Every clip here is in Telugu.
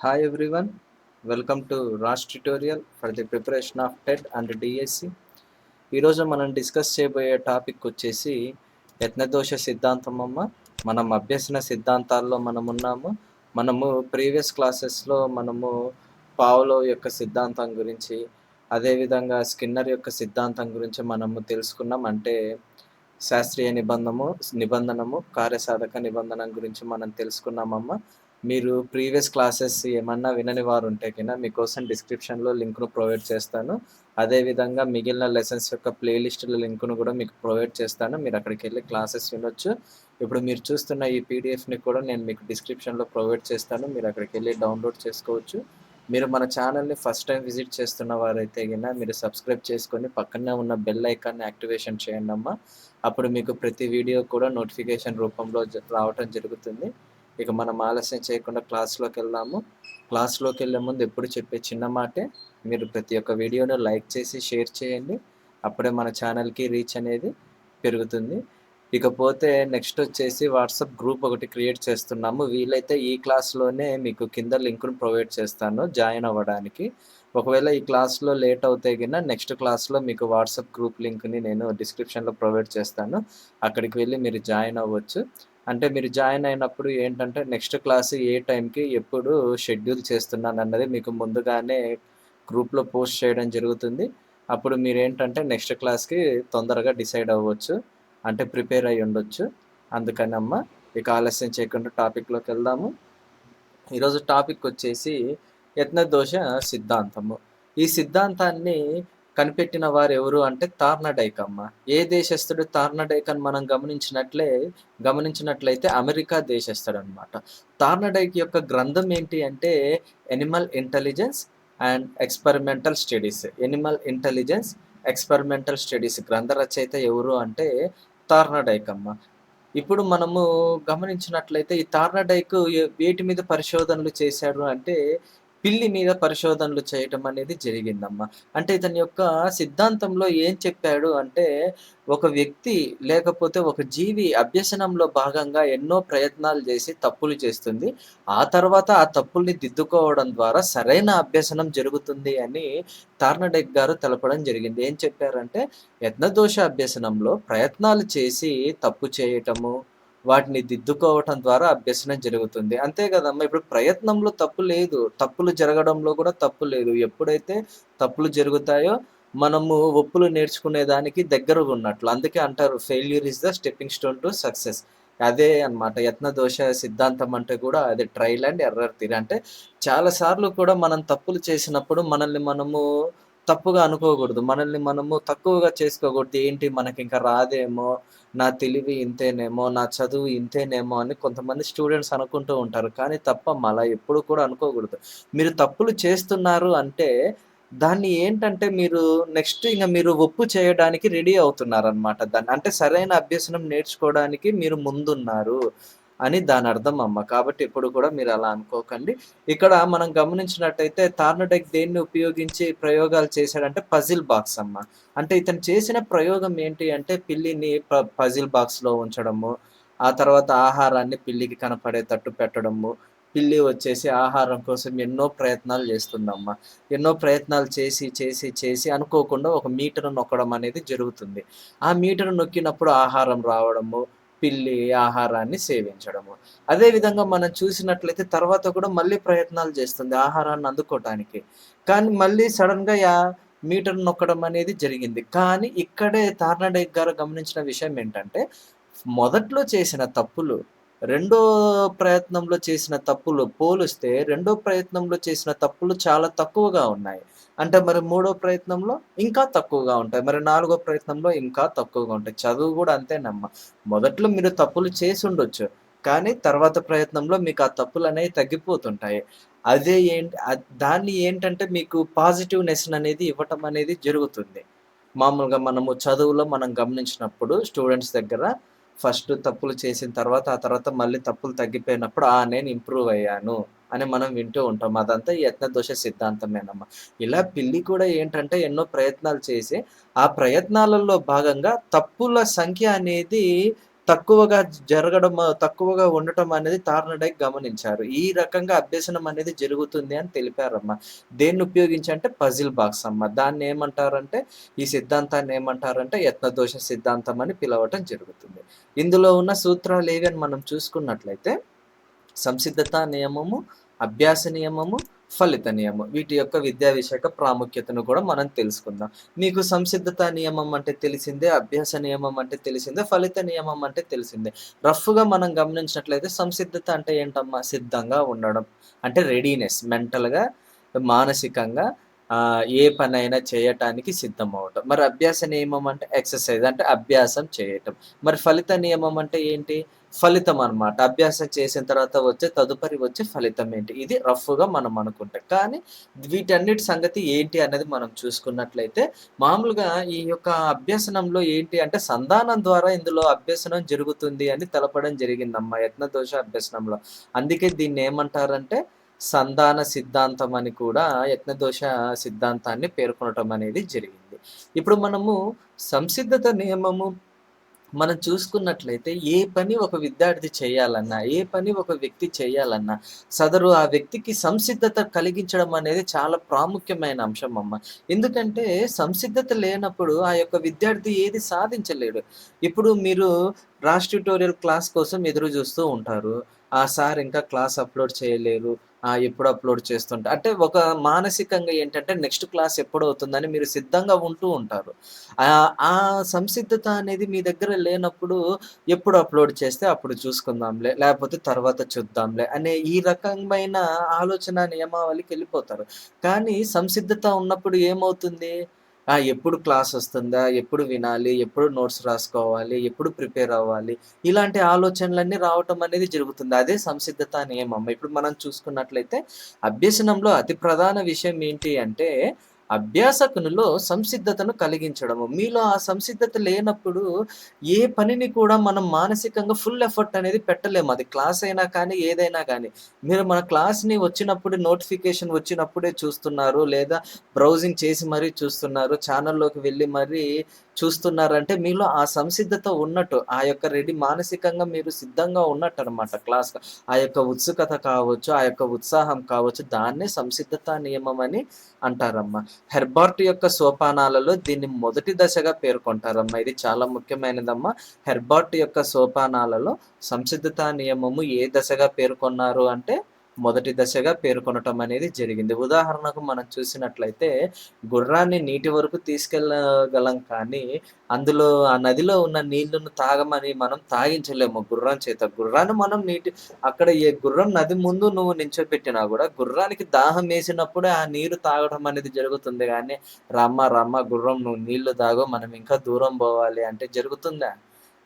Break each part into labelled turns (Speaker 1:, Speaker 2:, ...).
Speaker 1: Hi everyone, welcome to Raj tutorial for the preparation of TET and DSC. ఈరోజు మనం డిస్కస్ చేయబోయే టాపిక్ వచ్చేసి యత్నదోష సిద్ధాంతం అమ్మ. మనం అభ్యసన సిద్ధాంతాల్లో మనము ప్రీవియస్ క్లాసెస్లో పావలో యొక్క సిద్ధాంతం గురించి, అదేవిధంగా స్కిన్నర్ యొక్క సిద్ధాంతం గురించి మనము తెలుసుకున్నాం. అంటే శాస్త్రీయ నిబంధనము కార్యసాధక నిబంధన గురించి మనం తెలుసుకున్నామమ్మ. మీరు ప్రీవియస్ క్లాసెస్ ఏమన్నా వినని వారు ఉంటే కింద మీకోసం డిస్క్రిప్షన్లో లింక్ను ప్రొవైడ్ చేస్తాను. అదేవిధంగా మిగిలిన లెసన్స్ యొక్క ప్లేలిస్టుల లింక్ను కూడా మీకు ప్రొవైడ్ చేస్తాను. మీరు అక్కడికి వెళ్ళి క్లాసెస్ వినొచ్చు. ఇప్పుడు మీరు చూస్తున్న ఈ పీడిఎఫ్ని కూడా నేను మీకు డిస్క్రిప్షన్లో ప్రొవైడ్ చేస్తాను. మీరు అక్కడికి వెళ్ళి డౌన్లోడ్ చేసుకోవచ్చు. మీరు మన ఛానల్ని ఫస్ట్ టైం విజిట్ చేస్తున్న వారైతే కింద మీరు సబ్స్క్రైబ్ చేసుకొని పక్కనే ఉన్న బెల్ ఐకాన్ని యాక్టివేషన్ చేయండి అమ్మా. అప్పుడు మీకు ప్రతి వీడియో కూడా నోటిఫికేషన్ రూపంలో రావటం జరుగుతుంది. ఇక మనం ఆలస్యం చేయకుండా క్లాస్లోకి వెళ్దాము. క్లాస్లోకి వెళ్ళే ముందు ఎప్పుడు చెప్పే చిన్న మాటే, మీరు ప్రతి ఒక్క వీడియోను లైక్ చేసి షేర్ చేయండి. అప్పుడే మన ఛానల్కి రీచ్ అనేది పెరుగుతుంది. ఇకపోతే నెక్స్ట్ వచ్చేసి వాట్సాప్ గ్రూప్ ఒకటి క్రియేట్ చేస్తున్నాము. వీలైతే ఈ క్లాస్లోనే మీకు కింద లింక్ను ప్రొవైడ్ చేస్తాను జాయిన్ అవ్వడానికి. ఒకవేళ ఈ క్లాస్లో లేట్ అవుతే కింద నెక్స్ట్ క్లాస్లో మీకు వాట్సాప్ గ్రూప్ లింక్ని నేను డిస్క్రిప్షన్లో ప్రొవైడ్ చేస్తాను. అక్కడికి వెళ్ళి మీరు జాయిన్ అవ్వచ్చు. అంటే మీరు జాయిన్ అయినప్పుడు ఏంటంటే నెక్స్ట్ క్లాస్ ఏ టైంకి ఎప్పుడు షెడ్యూల్ చేస్తున్నాను అన్నది మీకు ముందుగానే గ్రూప్లో పోస్ట్ చేయడం జరుగుతుంది. అప్పుడు మీరు ఏంటంటే నెక్స్ట్ క్లాస్కి తొందరగా డిసైడ్ అవ్వచ్చు, అంటే ప్రిపేర్ అయ్యి ఉండొచ్చు. అందుకని అమ్మ, ఇక ఆలస్యం చేయకుండా టాపిక్లోకి వెళ్దాము. ఈరోజు టాపిక్ వచ్చేసి యత్నదోష సిద్ధాంతము. ఈ సిద్ధాంతాన్ని కనిపెట్టిన వారు ఎవరు అంటే తార్నడైక్ అమ్మ. ఏ దేశస్థుడు తార్నడైక్ అని మనం గమనించినట్లయితే అమెరికా దేశస్థుడు అనమాట. తార్నడైక్ యొక్క గ్రంథం ఏంటి అంటే Animal intelligence and experimental studies. Animal intelligence experimental studies గ్రంథ రచయిత ఎవరు అంటే తార్నడైక్ అమ్మ. ఇప్పుడు మనము గమనించినట్లయితే ఈ తార్నడైక్ వేటి మీద పరిశోధనలు చేశాడు అంటే పిల్లి మీద పరిశోధనలు చేయటం అనేది జరిగిందమ్మా. అంటే ఇతని యొక్క సిద్ధాంతంలో ఏం చెప్పాడు అంటే ఒక వ్యక్తి లేకపోతే ఒక జీవి అభ్యసనంలో భాగంగా ఎన్నో ప్రయత్నాలు చేసి తప్పులు చేస్తుంది. ఆ తర్వాత ఆ తప్పుల్ని దిద్దుకోవడం ద్వారా సరైన అభ్యసనం జరుగుతుంది అని తార్నడైక్ గారు తెలపడం జరిగింది. ఏం చెప్పారంటే యత్నదోష అభ్యసనంలో ప్రయత్నాలు చేసి తప్పు చేయటము, వాటిని దిద్దుకోవటం ద్వారా అభ్యసనం జరుగుతుంది. అంతే కదమ్మా. ఇప్పుడు ప్రయత్నంలో తప్పు లేదు, తప్పులు జరగడంలో కూడా తప్పు లేదు. ఎప్పుడైతే తప్పులు జరుగుతాయో మనము ఒప్పులు నేర్చుకునే దానికి దగ్గరగా ఉన్నట్లు. అందుకే అంటారు failure is the stepping stone to success. అదే అన్నమాట యత్నదోష సిద్ధాంతం అంటే కూడా అదే ట్రైల్ అండ్ ఎర్రర్ థియరీ. అంటే చాలాసార్లు కూడా మనం తప్పులు చేసినప్పుడు మనల్ని మనము తప్పుగా అనుకోకూడదు, మనల్ని మనము తక్కువగా చేసుకోకూడదు. ఏంటి మనకి ఇంకా రాదేమో, నా తెలివి ఇంతేనేమో, నా చదువు ఇంతేనేమో అని కొంతమంది స్టూడెంట్స్ అనుకుంటూ ఉంటారు. కానీ తప్పమ్మా, అలా ఎప్పుడు కూడా అనుకోకూడదు. మీరు తప్పులు చేస్తున్నారు అంటే దాన్ని ఏంటంటే మీరు నెక్స్ట్ మీరు ఒప్పు చేయడానికి రెడీ అవుతున్నారనమాట. దాన్ని అంటే సరైన అభ్యసనం నేర్చుకోవడానికి మీరు ముందున్నారు అని దాని అర్థం అమ్మ. కాబట్టి ఎప్పుడు కూడా మీరు అలా అనుకోకండి. ఇక్కడ మనం గమనించినట్టయితే తార్నడైక్ దేన్ని ఉపయోగించి ప్రయోగాలు చేశాడంటే పజిల్ బాక్స్ అమ్మ. అంటే ఇతను చేసిన ప్రయోగం ఏంటి అంటే పిల్లిని పజిల్ బాక్స్లో ఉంచడము, ఆ తర్వాత ఆహారాన్ని పిల్లికి కనపడేటట్టు పెట్టడము. పిల్లి వచ్చేసి ఆహారం కోసం ఎన్నో ప్రయత్నాలు చేస్తుందమ్మ. ఎన్నో ప్రయత్నాలు చేసి చేసి చేసి అనుకోకుండా ఒక మీటరు నొక్కడం అనేది జరుగుతుంది. ఆ మీటరు నొక్కినప్పుడు ఆహారం రావడము, పిల్లి ఆహారాన్ని సేవించడము. అదేవిధంగా మనం చూసినట్లయితే తర్వాత కూడా మళ్ళీ ప్రయత్నాలు చేస్తుంది ఆహారాన్ని అందుకోవటానికి. కానీ మళ్ళీ సడన్గా మీటర్ నొక్కడం అనేది జరిగింది. కానీ ఇక్కడే తార్నడైక్ గారు గమనించిన విషయం ఏంటంటే మొదట్లో చేసిన తప్పులు రెండో ప్రయత్నంలో చేసిన తప్పులు పోలిస్తే రెండో ప్రయత్నంలో చేసిన తప్పులు చాలా తక్కువగా ఉన్నాయి. అంటే మరి మూడో ప్రయత్నంలో ఇంకా తక్కువగా ఉంటాయి, మరి నాలుగో ప్రయత్నంలో ఇంకా తక్కువగా ఉంటాయి. చదువు కూడా అంతేనమ్మా. మొదట్లో మీరు తప్పులు చేసి ఉండొచ్చు, కానీ తర్వాత ప్రయత్నంలో మీకు ఆ తప్పులు అనేవి తగ్గిపోతుంటాయి. అదే దాన్ని ఏంటంటే మీకు పాజిటివ్నెస్ అనేది ఇవ్వటం అనేది జరుగుతుంది. మామూలుగా మనము చదువులో మనం గమనించినప్పుడు స్టూడెంట్స్ దగ్గర ఫస్ట్ తప్పులు చేసిన తర్వాత ఆ తర్వాత మళ్ళీ తప్పులు తగ్గిపోయినప్పుడు నేను ఇంప్రూవ్ అయ్యాను అని మనం వింటూ ఉంటాం. అదంతా ఈ యత్నదోష సిద్ధాంతమేనమ్మా. ఇలా పిల్లి కూడా ఏంటంటే ఎన్నో ప్రయత్నాలు చేసి ఆ ప్రయత్నాలలో భాగంగా తప్పుల సంఖ్య అనేది తక్కువగా జరగడం తక్కువగా ఉండటం అనేది తార్నాడైక్ గమనించారు. ఈ రకంగా అభ్యసనం అనేది జరుగుతుంది అని తెలిపారమ్మ. దేన్ని ఉపయోగించి అంటే పజిల్ బాక్స్ అమ్మ. దాన్నేమంటారంటే ఈ సిద్ధాంతాన్ని ఏమంటారంటే యత్నదోష సిద్ధాంతం అని పిలవటం జరుగుతుంది. ఇందులో ఉన్న సూత్రాలేవి అని మనం చూసుకున్నట్లయితే సంసిద్ధత నియమము, అభ్యాస నియమము, ఫలిత నియమం. వీటి యొక్క విద్యా విషయక ప్రాముఖ్యతను కూడా మనం తెలుసుకుందాం. మీకు సంసిద్ధత నియమం అంటే తెలిసిందే, అభ్యాస నియమం అంటే తెలిసిందే, ఫలిత నియమం అంటే తెలిసిందే. రఫ్‌గా మనం గమనించినట్లయితే సంసిద్ధత అంటే ఏంటమ్మా? సిద్ధంగా ఉండడం. అంటే రెడీనెస్ మెంటల్‌గా, మానసికంగా ఏ పనైనా చేయటానికి సిద్ధమవ్వటం. మరి అభ్యాస నియమం అంటే ఎక్సర్‌సైజ్ అంటే అభ్యాసం చేయటం. మరి ఫలిత నియమం అంటే ఏంటి? ఫలితం అన్నమాట. అభ్యాసం చేసిన తర్వాత తదుపరి వచ్చే ఫలితం ఏంటి? ఇది రఫ్‌గా మనం అనుకుంటే. కానీ వీటన్నిటి సంగతి ఏంటి అనేది మనం చూసుకున్నట్లయితే, మామూలుగా ఈ యొక్క అభ్యసనంలో ఏంటి అంటే సంధానం ద్వారా ఇందులో అభ్యసనం జరుగుతుంది అని తెలపడం జరిగిందమ్మా యత్నదోష అభ్యసనంలో. అందుకే దీన్నేమంటారంటే సంధాన సిద్ధాంతం అని కూడా యత్నదోష సిద్ధాంతాన్ని పేర్కొనటం అనేది జరిగింది. ఇప్పుడు మనము సంసిద్ధత నియమము మనం చూసుకున్నట్లయితే ఏ పని ఒక విద్యార్థి చేయాలన్నా, ఏ పని ఒక వ్యక్తి చేయాలన్నా, సదరు ఆ వ్యక్తికి సంసిద్ధత కలిగించడం అనేది చాలా ప్రాముఖ్యమైన అంశం అమ్మ. ఎందుకంటే సంసిద్ధత లేనప్పుడు ఆ యొక్క విద్యార్థి ఏది సాధించలేడు. ఇప్పుడు మీరు ట్యుటోరియల్ క్లాస్ కోసం ఎదురు జూస్తూ ఉంటారు. ఆ సార్ ఇంకా క్లాస్ అప్‌లోడ్ చేయలేరు. ఎప్పుడు అప్‌లోడ్ అంటే ఒక మానసికంగా ఏంటంటే నెక్స్ట్ క్లాస్ ఎప్పుడవుతుందని మీరు సిద్ధంగా ఉంటూ ఉంటారు. ఆ సంసిద్ధత అనేది మీ దగ్గర లేనప్పుడు ఎప్పుడు అప్‌లోడ్ చేస్తే అప్పుడు చూసుకుందాంలే, లేపోతే తర్వాత చూద్దాంలే అనే ఈ రకమైన ఆలోచన నియమావళికెళ్ళిపోతారు. కానీ సంసిద్ధత ఉన్నప్పుడు ఏమవుతుంది? ఎప్పుడు క్లాసొస్తుందా? ఎప్పుడు వినాలి? ఎప్పుడు నోట్స్ రాసుకోవాలి? ఎప్పుడు ప్రిపేర్ అవ్వాలి? ఇలాంటి ఆలోచనలన్నీ రావటం అనేది జరుగుతుంది. అదే సంసిద్ధత నియమం. ఇప్పుడు మనం చూసుకున్నట్లయితే అభ్యసనంలో అతి ప్రధాన విషయం ఏంటి అంటే అభ్యాసకునిలో సంసిద్ధతను కలిగించడము. మీలో ఆ సంసిద్ధత లేనప్పుడు ఏ పనిని కూడా మనం మానసికంగా ఫుల్ ఎఫర్ట్ అనేది పెట్టలేము. అది క్లాస్ అయినా కానీ, ఏదైనా గానీ. మీరు మన క్లాస్‌ని వచ్చినప్పుడు నోటిఫికేషన్ వచ్చినప్పుడే చూస్తున్నారు, లేదా బ్రౌజింగ్ చేసి మరీ చూస్తున్నారు, ఛానల్‌లోకి వెళ్లి మరీ చూస్తున్నారంటే మీలో ఆ సంసిద్ధత ఉన్నట్టు. ఆ యొక్క మానసికంగా మీరు సిద్ధంగా ఉన్నట్టనమాట క్లాస్‌కి. ఆ యొక్క ఉత్సుకత కావచ్చు, ఆ యొక్క ఉత్సాహం కావచ్చు, దాన్నే సంసిద్ధత నియమం అని అంటారమ్మ. హెర్బార్ట్ యొక్క సోపానాలలో దీన్ని మొదటి దశగా పేర్కొంటారమ్మ. ఇది చాలా ముఖ్యమైనదమ్మ. హెర్బార్ట్ యొక్క సోపానాలలో సంసిద్ధతా నియమము ఏ దశగా పేర్కొన్నారు అంటే, మొదటి దశగా పేర్కొనటం అనేది జరిగింది. ఉదాహరణకు మనం చూసినట్లయితే, గుర్రాన్ని నీటి వరకు తీసుకెళ్ళగలం కానీ, అందులో ఆ నదిలో ఉన్న నీళ్ళను తాగమని మనం తాగించలేము గుర్రం చేత. గుర్రాన్ని మనం అక్కడ గుర్రం నది ముందు నువ్వు నించోబెట్టినా గూడా, గుర్రానికి దాహం వేసినప్పుడే ఆ నీరు తాగడం అనేది జరుగుతుంది గానీ, రమ్మ రమ్మ గుర్రం నువ్వు నీళ్లు తాగు మనం ఇంకా దూరం బోవాలి అంటే జరుగుతుందా?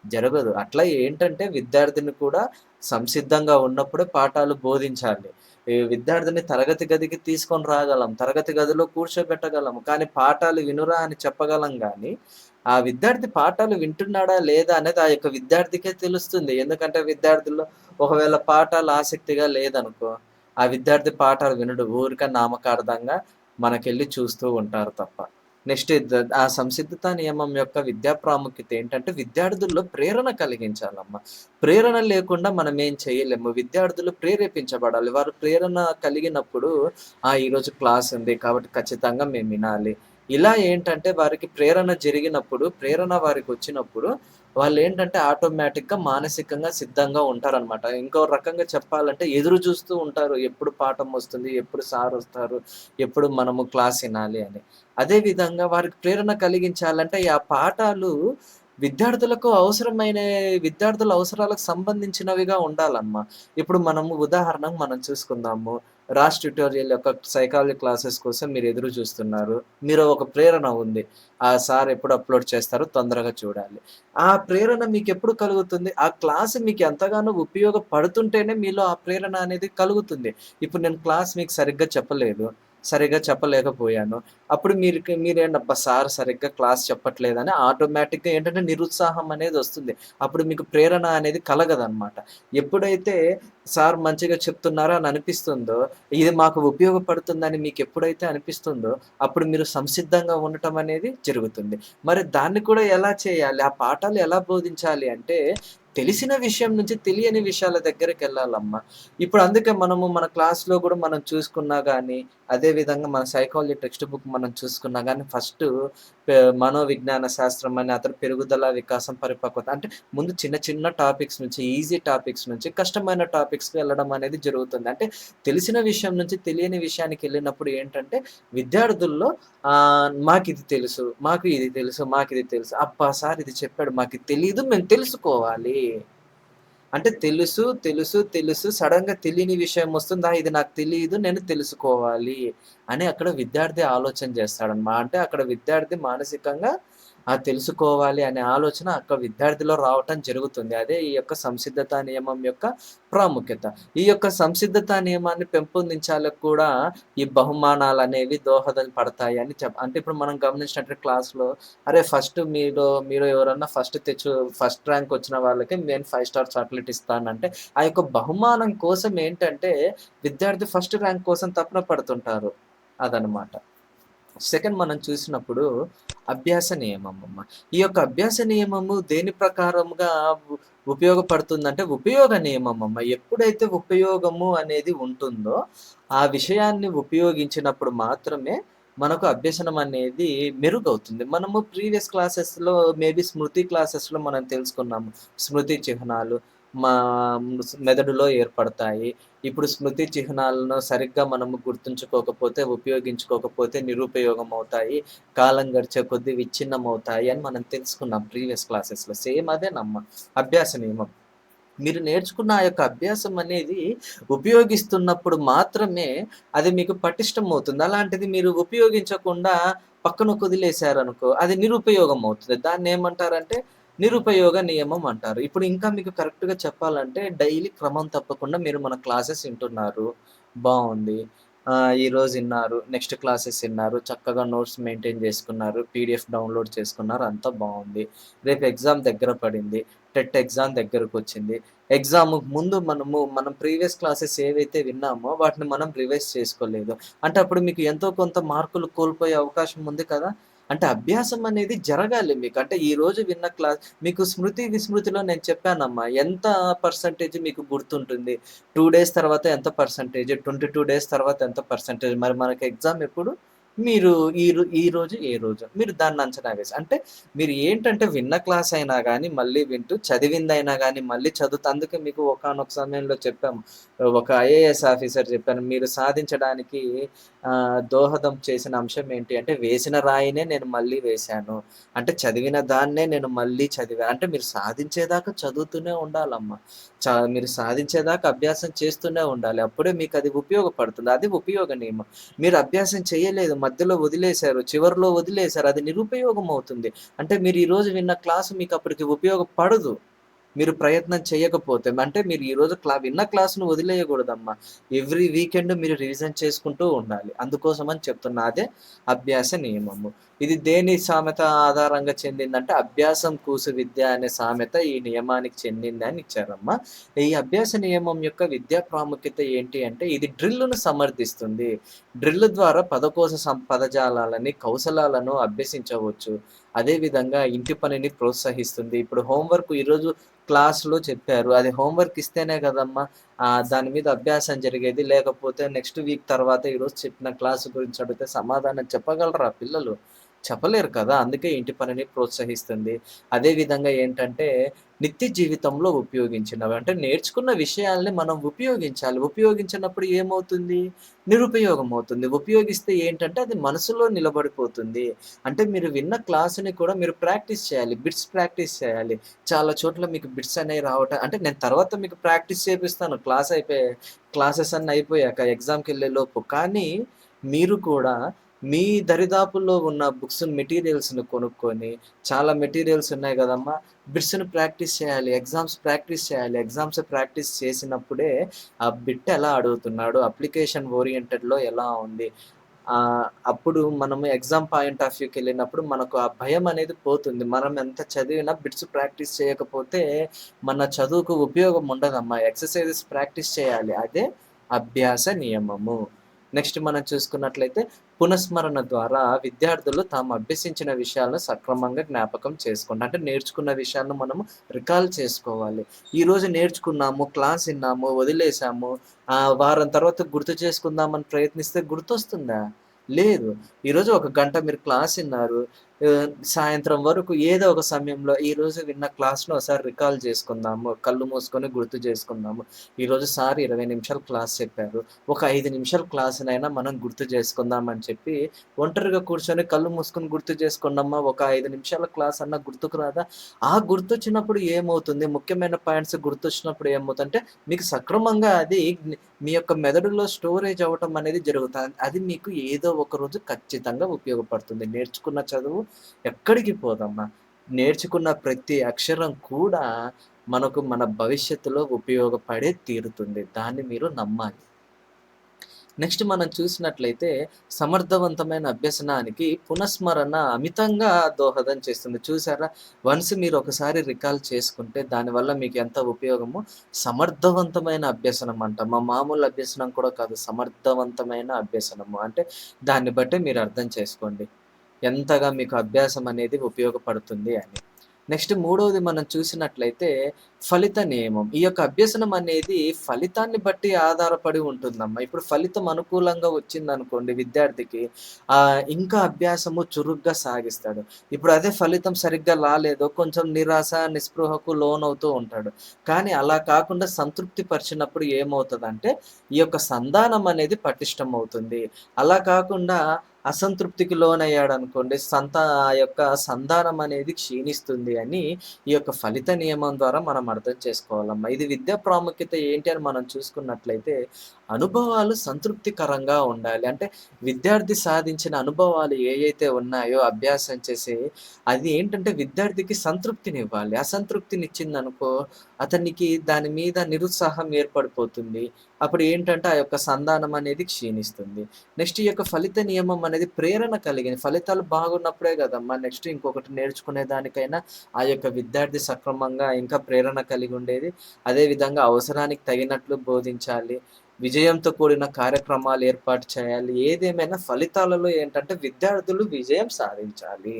Speaker 1: జరగదు. అట్లా ఏంటంటే విద్యార్థిని కూడా సంసిద్ధంగా ఉన్నప్పుడే పాఠాలు బోధించాలి. ఈ విద్యార్థిని తరగతి గదికి తీసుకొని రాగలం. తరగతి గదిలో కూర్చోబెట్టగలము. కానీ పాఠాలు వినురా అని చెప్పగలం గానీ, ఆ విద్యార్థి పాఠాలు వింటున్నాడా లేదా అనేది ఆ యొక్క విద్యార్థికే తెలుస్తుంది. ఎందుకంటే విద్యార్థుల్లో ఒకవేళ పాఠాలు ఆసక్తిగా లేదనుకో, ఆ విద్యార్థి పాఠాలు వినడు. ఊరికే నామకార్థంగా మనకెళ్ళి చూస్తూ ఉంటారు తప్ప. నెక్స్ట్ ఆ సంసిద్ధత నియమం యొక్క విద్యా ప్రాముఖ్యత ఏంటంటే విద్యార్థుల్లో ప్రేరణ కలిగించాలమ్మ. ప్రేరణ లేకుండా మనం ఏం చేయలేము. విద్యార్థులు ప్రేరేపించబడాలి. వారు ప్రేరణ కలిగినప్పుడు ఈరోజు క్లాస్ ఉంది కాబట్టి ఖచ్చితంగా మేము వినాలి. ఇలా ఏంటంటే వారికి ప్రేరణ జరిగినప్పుడు, ప్రేరణ వారికొచ్చినప్పుడు వాళ్ళేంటంటే ఆటోమేటిక్‌గా మానసికంగా సిద్ధంగా ఉంటారనమాట. ఇంకో రకంగా చెప్పాలంటే ఎదురు చూస్తూ ఉంటారు. ఎప్పుడు పాఠం వస్తుంది? ఎప్పుడు సారొస్తారు? ఎప్పుడు మనము క్లాస్ ఇనాలి అని. అదే విధంగా వారికి ప్రేరణ కలిగించాలంటే ఆ పాఠాలు విద్యార్థులకు అవసరమైన విద్యార్థుల అవసరాలకు సంబంధించినవిగా ఉండాలమ్మా. ఇప్పుడు మనము ఉదాహరణకు మనం చూసుకుందాము. ట్యుటోరియల్ యొక్క సైకాలజీ క్లాసెస్ కోసం మీరు ఎదురు చూస్తున్నారు. మీలో ఒక ప్రేరణ ఉంది. ఆ సార్ ఎప్పుడు అప్‌లోడ్ చేస్తారో తొందరగా చూడాలి. ఆ ప్రేరణ మీకెప్పుడు కలుగుతుంది? ఆ క్లాస్ మీకు ఎంతగానో ఉపయోగపడుతుంటేనే మీలో ఆ ప్రేరణ అనేది కలుగుతుంది. ఇప్పుడు నేను క్లాస్ మీకు సరిగ్గా చెప్పలేదు. సరిగ్గా చెప్పలేకపోయాను. అప్పుడు మీరేంటి అబ్బా! సార్ సరిగ్గా క్లాస్ చెప్పట్లేదని ఆటోమేటిక్‌గా ఏంటంటే నిరుత్సాహం అనేదొస్తుంది. అప్పుడు మీకు ప్రేరణ అనేది కలగదనమాట. ఎప్పుడైతే సార్ మంచిగా చెప్తున్నారు అని అనిపిస్తుందో, ఇది మాకు ఉపయోగపడుతుందని మీకెప్పుడైతే అనిపిస్తుందో, అప్పుడు మీరు సంసిద్ధంగా ఉండటం అనేది జరుగుతుంది. మరి దాన్ని కూడా ఎలా చేయాలి? ఆ పాఠాలు ఎలా బోధించాలి అంటే, తెలిసిన విషయం నుంచి తెలియని విషయాల దగ్గరికెళ్ళాలమ్మా. ఇప్పుడు అందుకే మనము మన క్లాస్‌లో గూడా మనం చూసుకున్నా గానీ, అదే విధంగా మన సైకాలజీ టెక్స్ట్ బుక్ మనం చూసుకున్నా గానీ, ఫస్టు మనోవిజ్ఞాన శాస్త్రం అని, అతని పెరుగుదల, వికాసం, పరిపక్వత అంటే ముందు చిన్న చిన్న టాపిక్స్ నుంచి, ఈజీ టాపిక్స్ నుంచి కష్టమైన టాపిక్స్‌కి వెళ్ళడం అనేది జరుగుతుంది. అంటే తెలిసిన విషయం నుంచి తెలియని విషయానికెళ్ళినప్పుడు ఏంటంటే, విద్యార్థుల్లో మాకిది తెలుసు, మాకు ఇది తెలుసు, మాకిది తెలుసు. అబ్బా! సార్ ఇది చెప్పాడు మాకిది తెలీదు మేము తెలుసుకోవాలి. అంటే తెలుసు, తెలుసు, తెలుసు సడెన్‌గా తెలియని విషయం వస్తుంది. ఇది నాకు తెలీదు నేను తెలుసుకోవాలి అని అక్కడ విద్యార్థి ఆలోచన చేస్తాడన్నమాట. అంటే అక్కడ విద్యార్థి మానసికంగా తెలుసుకోవాలి అనే ఆలోచన అక్కడ విద్యార్థిలో రావటం జరుగుతుంది. అదే ఈ యొక్క సంసిద్ధత నియమం యొక్క ప్రాముఖ్యత. ఈ యొక్క సంసిద్ధత నియమాన్ని పెంపొందించాలకు కూడా ఈ బహుమానాలనేవి దోహదం పడతాయి అని అంటే ఇప్పుడు మనం గమనించినట్టు క్లాస్‌లో అరే! మీరు ఎవరన్నా ఫస్ట్ ర్యాంక్ వచ్చిన వాళ్ళకి నేను 5 స్టార్ చాక్లెట్ ఇస్తానంటే, ఆ యొక్క బహుమానం కోసం ఏంటంటే, విద్యార్థి ఫస్ట్ ర్యాంక్ కోసం తపన పడుతుంటారు. అదనమాట. సెకండ్ మనం చూసినప్పుడు అభ్యాస నియమమమ్మ. ఈ యొక్క అభ్యాస నియమము దేని ప్రకారముగా ఉపయోగపడుతుందంటే, ఉపయోగ నియమమమ్మ. ఎప్పుడైతే ఉపయోగము అనేది ఉంటుందో, ఆ విషయాన్ని ఉపయోగించినప్పుడు మాత్రమే మనకు అభ్యసనం అనేది మెరుగవుతుంది. మనము ప్రీవియస్ క్లాసెస్‌లో మేబీ స్మృతి క్లాసెస్‌లో మనం తెలుసుకున్నాము. స్మృతి చిహ్నాలు మా మెదడులో ఏర్పడతాయి. ఇప్పుడు స్మృతి చిహ్నాలను సరిగ్గా మనము గుర్తుంచుకోకపోతే, ఉపయోగించుకోకపోతే నిరుపయోగమవుతాయి. కాలం గడిచే కొద్దీ విచ్ఛిన్నమవుతాయి అని మనం తెలుసుకున్నాం ప్రీవియస్ క్లాసెస్‌లో. సేమ్ అదేనమ్మా అభ్యాస నియమం. మీరు నేర్చుకున్న ఆ యొక్క అభ్యాసం అనేది ఉపయోగిస్తున్నప్పుడు మాత్రమే అది మీకు పటిష్టమవుతుంది. అలాంటిది మీరు ఉపయోగించకుండా పక్కనకు వదిలేసారనుకో, అది నిరుపయోగం అవుతుంది. దాన్నేమంటారంటే నిరుపయోగ నియమం అంటారు. ఇప్పుడు ఇంకా మీకు కరెక్ట్‌గా చెప్పాలంటే డైలీ క్రమం తప్పకుండా మీరు మన క్లాసెస్ ఇంటున్నారు. బావుంది. ఈరోజు ఇన్నారు. నెక్స్ట్ క్లాసెస్ ఇన్నారు. చక్కగా నోట్స్ మెయింటైన్ చేసుకున్నారు. పీడీఎఫ్ డౌన్‌లోడ్ చేసుకున్నారు. అంతా బావుంది. రేపు ఎగ్జామ్ దగ్గర పడింది. టెట్ ఎగ్జామ్ దగ్గరకొచ్చింది. ఎగ్జామ్‌కి ముందు మనం ప్రీవియస్ క్లాసెస్ ఏవైతే విన్నామో వాటిని మనం రివైజ్ చేసుకోలేదు. అంటే అప్పుడు మీకు ఎంతో కొంత మార్కులు కోల్పోయే అవకాశం ఉంది కదా! అంటే అభ్యాసం అనేది జరగాలి మీకు. అంటే ఈరోజు విన్న మీకు స్మృతి, విస్మృతిలో నేను చెప్పానమ్మా. ఎంత పర్సెంటేజ్ మీకు గుర్తుంటుంది? 2 డేస్ తర్వాత ఎంత పర్సెంటేజ్? 22 డేస్ తర్వాత ఎంత పర్సెంటేజ్? మరి మనకి ఎగ్జామ్ ఎప్పుడు? మీరు ఈరోజు ఏ రోజు? మీరు దాన్ని అంచనా వేసి అంటే మీరు ఏంటంటే విన్న క్లాస్ అయినా గానీ, మళ్ళీ వింటూ, చదివిందైనా గానీ, మళ్ళీ చదువుతూ అందుకే మీకు ఒకానొక సమయంలో చెప్పాము. ఒక ఐఏఎస్ ఆఫీసర్ చెప్పాను. మీరు సాధించడానికి దోహదం చేసిన అంశం ఏంటి అంటే, వేసిన రాయినే నేను మళ్ళీ వేశాను. అంటే చదివిన దాన్నే నేను మళ్ళీ చదివా. అంటే మీరు సాధించేదాకా చదువుతూనే ఉండాలమ్మ. మీరు సాధించేదాకా అభ్యాసం చేస్తూనే ఉండాలి. అప్పుడే మీకది ఉపయోగపడుతుంది. అది ఉపయోగ నియమం. మీరు అభ్యాసం చేయలేదు. మధ్యలో వదిలేశారు. చివరిలో వదిలేశారు. అది నిరుపయోగం అవుతుంది. అంటే మీరు ఈరోజు విన్న క్లాసు మీకప్పటికి ఉపయోగపడదు. మీరు ప్రయత్నం చేయకపోతే. అంటే మీరు ఈరోజు విన్న క్లాస్‌ను వదిలేయకూడదమ్మా. ఎవ్రీ వీకెండ్ మీరు రివిజన్ చేసుకుంటూ ఉండాలి. అందుకోసమని చెప్తున్నా. అదే అభ్యాస నియమము. ఇది దేని సామెత ఆధారంగా చెందిందంటే, అభ్యాసం కూసు విద్య అనే సామెత ఈ నియమానికి చెందింది అని ఇచ్చారమ్మా. ఈ అభ్యాస నియమం యొక్క విద్యా ప్రాముఖ్యత ఏంటి అంటే, ఇది డ్రిల్‌ను సమర్థిస్తుంది. డ్రిల్ ద్వారా పదకోశ పదజాలాలని, కౌశలాలను అభ్యసించవచ్చు. అదే విధంగా ఇంటి పనిని ప్రోత్సహిస్తుంది. ఇప్పుడు హోంవర్క్ ఈరోజు క్లాస్‌లో చెప్పారు. అది హోంవర్క్ ఇస్తేనే కదమ్మా దాని మీద అభ్యాసం జరిగేది. లేకపోతే నెక్స్ట్ వీక్ తర్వాత ఈరోజు చెప్పిన క్లాస్ గురించి అడిగితే సమాధానం చెప్పగలరా పిల్లలు? చెప్పలేరు కదా! అందుకే ఇంటి పనిని ప్రోత్సహిస్తుంది. అదే విధంగా ఏంటంటే నిత్య జీవితంలో ఉపయోగించినవి. అంటే నేర్చుకున్న విషయాల్ని మనం ఉపయోగించాలి. ఉపయోగించినప్పుడు ఏమవుతుంది? నిరుపయోగం అవుతుంది. ఉపయోగిస్తే ఏంటంటే అది మనసులో నిలబడిపోతుంది. అంటే మీరు విన్న క్లాస్‌ని కూడా మీరు ప్రాక్టీస్ చేయాలి. బిట్స్ ప్రాక్టీస్ చేయాలి. చాలా చోట్ల మీకు బిట్స్ అనేవి రావటం అంటే నేను తర్వాత మీకు ప్రాక్టీస్ చేపిస్తాను. క్లాసెస్ అన్నీ అయిపోయాక ఎగ్జామ్‌కెళ్ళే లోపు. కానీ మీరు కూడా మీ దరిదాపుల్లో ఉన్న మెటీరియల్స్‌ని కొనుక్కొని చాలా మెటీరియల్స్ ఉన్నాయి గదమ్మా! బిట్స్‌ని ప్రాక్టీస్ చేయాలి. ఎగ్జామ్స్ ప్రాక్టీస్ చేసినప్పుడే ఆ బిట్ ఎలా అడుగుతున్నాడు, అప్లికేషన్ ఓరియెంటెడ్‌లో ఎలా ఉంది. అప్పుడు మనము ఎగ్జామ్ పాయింట్ ఆఫ్ వ్యూకెళ్ళినప్పుడు మనకు ఆ భయం అనేది పోతుంది. మనం ఎంత చదివినా బిట్స్ ప్రాక్టీస్ చేయకపోతే మన చదువుకు ఉపయోగం ఉండదమ్మా. ఎక్సర్‌సైజెస్ ప్రాక్టీస్ చేయాలి. అదే అభ్యాస నియమము. నెక్స్ట్ మనం చూసుకున్నట్లయితే పునఃస్మరణ ద్వారా విద్యార్థులు తాము అభ్యసించిన విషయాలను సక్రమంగా జ్ఞాపకం చేసుకోండి. అంటే నేర్చుకున్న విషయాలను మనము రికాల్ చేసుకోవాలి. ఈరోజు నేర్చుకున్నాము, క్లాస్ ఇన్నాము, వదిలేసాము. వారం తర్వాత గుర్తు చేసుకుందామని ప్రయత్నిస్తే గుర్తొస్తుందా? లేదు. ఈరోజు ఒక గంట మీరు క్లాస్ ఇన్నారు. సాయంత్రం వరకు ఏదో ఒక సమయంలో ఈరోజు విన్న క్లాస్‌ను ఒకసారి రికాల్ చేసుకుందాము. కళ్ళు మూసుకొని గుర్తు చేసుకుందాము. ఈరోజు సార్ 20 నిమిషాలు క్లాస్ చెప్పారు. ఒక 5 నిమిషాల క్లాస్‌నైనా మనం గుర్తు చేసుకుందాం అని చెప్పి ఒంటరిగా కూర్చొని కళ్ళు మూసుకొని గుర్తు చేసుకోండమ్మా. ఒక 5 నిమిషాల క్లాస్ అన్నా గుర్తుకు రాదా? ఆ గుర్తొచ్చినప్పుడు ఏమవుతుంది? ముఖ్యమైన పాయింట్స్ గుర్తొచ్చినప్పుడు ఏమవుతంటే మీకు సక్రమంగా అది మీ యొక్క మెదడులో స్టోరేజ్ అవ్వటం అనేది జరుగుతాది. అది మీకు ఏదో ఒక రోజు ఖచ్చితంగా ఉపయోగపడుతుంది. నేర్చుకున్న చదువు ఎక్కడికి పోదమ్మా. నేర్చుకున్న ప్రతి అక్షరం కూడా మనకు మన భవిష్యత్తులో ఉపయోగపడే తీరుతుంది. దాన్ని మీరు నమ్మాలి. నెక్స్ట్ మనం చూసినట్లయితే సమర్థవంతమైన అభ్యసనానికి పునఃస్మరణ అమితంగా దోహదం చేస్తుంది. చూసారా? వన్స్ మీరు ఒకసారి రికాల్ చేసుకుంటే దానివల్ల మీకు ఎంత ఉపయోగమో సమర్థవంతమైన అభ్యసనం అంట. మామూలు అభ్యసనం కూడా కాదు. సమర్థవంతమైన అభ్యసనము. అంటే దాన్ని బట్టే మీరు అర్థం చేసుకోండి. ఎంతగా మీకు అభ్యాసం అనేది ఉపయోగపడుతుంది అని. నెక్స్ట్ మూడవది మనం చూసినట్లయితే ఫలిత నియమం. ఈ యొక్క అభ్యసనం అనేది ఫలితాన్ని బట్టి ఆధారపడి ఉంటుందమ్మా. ఇప్పుడు ఫలితం అనుకూలంగా వచ్చిందనుకోండి విద్యార్థికి, ఇంకా అభ్యాసము చురుగ్గా సాగిస్తాడు. ఇప్పుడు అదే ఫలితం సరిగ్గా రాలేదో కొంచెం నిరాశ, నిస్పృహకు లోనవుతూ ఉంటాడు. కానీ అలా కాకుండా సంతృప్తి పరిచినప్పుడు ఏమవుతదంటే, ఈ యొక్క సంధానం అనేది పటిష్టమవుతుంది. అలా కాకుండా అసంతృప్తికి లోనయ్యాడనుకోండి, ఆ యొక్క సంధానం అనేది క్షీణిస్తుంది అని ఈ యొక్క ఫలిత నియమం ద్వారా మనం అర్థం చేసుకోవాలమ్మా. ఇది విద్యా ప్రాముఖ్యత ఏంటి అని మనం చూసుకున్నట్లయితే, అనుభవాలు సంతృప్తికరంగా ఉండాలి. అంటే విద్యార్థి సాధించిన అనుభవాలు ఏయైతే ఉన్నాయో అభ్యాసం చేసి, అది ఏంటంటే విద్యార్థికి సంతృప్తినివ్వాలి. అసంతృప్తినిచ్చిందనుకో, అతనికి దాని మీద నిరుత్సాహం ఏర్పడిపోతుంది. అప్పుడు ఏంటంటే ఆ యొక్క సంధానం అనేది క్షీణిస్తుంది. నెక్స్ట్ ఈ యొక్క ఫలిత నియమం అనేది ప్రేరణ కలిగింది. ఫలితాలు బాగున్నప్పుడే కదమ్మా నెక్స్ట్ ఇంకొకటి నేర్చుకునే దానికైనా ఆ యొక్క విద్యార్థి సక్రమంగా ఇంకా ప్రేరణ కలిగి ఉండేది. అదేవిధంగా అవసరానికి తగినట్లు బోధించాలి. విజయంతో కూడిన కార్యక్రమాలు ఏర్పాటు చేయాలి. ఏదేమైనా ఫలితాలలో ఏంటంటే విద్యార్థులు విజయం సాధించాలి.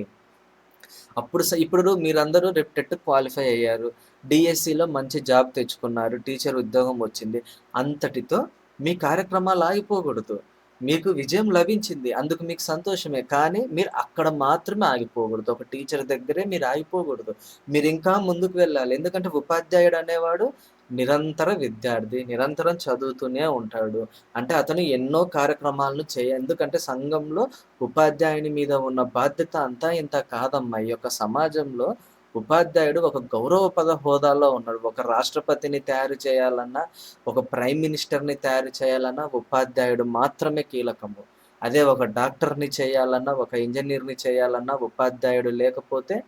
Speaker 1: ఇప్పుడు మీరందరూ రేపు టెట్ క్వాలిఫై అయ్యారు. డీఎస్సీలో మంచి జాబ్ తెచ్చుకున్నారు. టీచర్ ఉద్యోగం వచ్చింది. అంతటితో మీ కార్యక్రమాలు ఆగిపోకూడదు. మీకు విజయం లభించింది. అందుకు మీకు సంతోషమే. కానీ మీరు అక్కడ మాత్రమే ఆగిపోకూడదు. ఒక టీచర్ దగ్గరే మీరు ఆగిపోకూడదు. మీరింకా ముందుకు వెళ్ళాలి. ఎందుకంటే ఉపాధ్యాయుడు అనేవాడు నిరంతర విద్యార్థి. నిరంతరం చదువుతూనే ఉంటాడు. అంటే అతను ఎన్నో కార్యక్రమాలను ఎందుకంటే సంఘంలో ఉపాధ్యాయుని మీద ఉన్న బాధ్యత అంతా ఇంత కాదమ్మా. ఈ యొక్క సమాజంలో ఉపాధ్యాయుడు ఒక గౌరవపద హోదాలో ఉన్నాడు. ఒక రాష్ట్రపతిని తయారు చేయాలన్నా, ఒక ప్రైమ్ మినిస్టర్‌ని తయారు చేయాలన్నా ఉపాధ్యాయుడు మాత్రమే కీలకము. అదే ఒక డాక్టర్‌ని చేయాలన్నా, ఒక ఇంజినీర్‌ని చేయాలన్నా ఉపాధ్యాయుడు లేకపోతే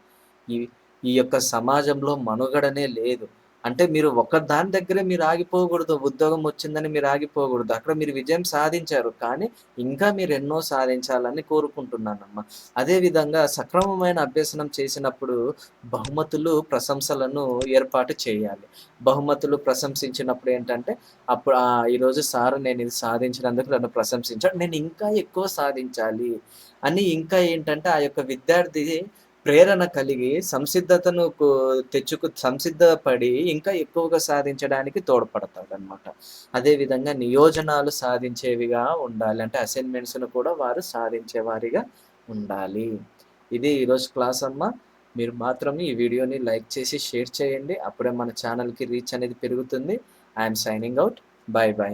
Speaker 1: ఈ ఈ యొక్క సమాజంలో మనుగడనే లేదు. అంటే మీరు ఒక దాని దగ్గరే మీరు ఆగిపోకూడదు. ఉద్యోగం వచ్చిందని మీరు ఆగిపోకూడదు. అక్కడ మీరు విజయం సాధించారు. కానీ ఇంకా మీరు ఎన్నో సాధించాలని కోరుకుంటున్నానమ్మా. అదే విధంగా సక్రమమైన అభ్యసనం చేసినప్పుడు బహుమతులు, ప్రశంసలను ఏర్పాటు చేయాలి. బహుమతులు ప్రశంసించినప్పుడు ఏంటంటే అప్పుడు ఈరోజు సార్ నేను ఇది సాధించినందుకు నన్ను ప్రశంసించాడు. నేను ఇంకా ఎక్కువ సాధించాలి అని ఇంకా ఏంటంటే ఆ యొక్క విద్యార్థి ప్రేరణ కలిగి సంసిద్ధతను సంసిద్ధపడి ఇంకా ఎక్కువగా సాధించడానికి తోడ్పడతాడనమాట. అదేవిధంగా నియోజనాలు సాధించేవిగా ఉండాలి. అంటే అసైన్‌మెంట్స్‌ను కూడా వారు సాధించే వారిగా ఉండాలి. ఇది ఈరోజు క్లాస్ అమ్మ. మీరు మాత్రం ఈ వీడియోని లైక్ చేసి షేర్ చేయండి. అప్పుడే మన ఛానల్‌కి రీచ్ అనేది పెరుగుతుంది. I am signing out. By by.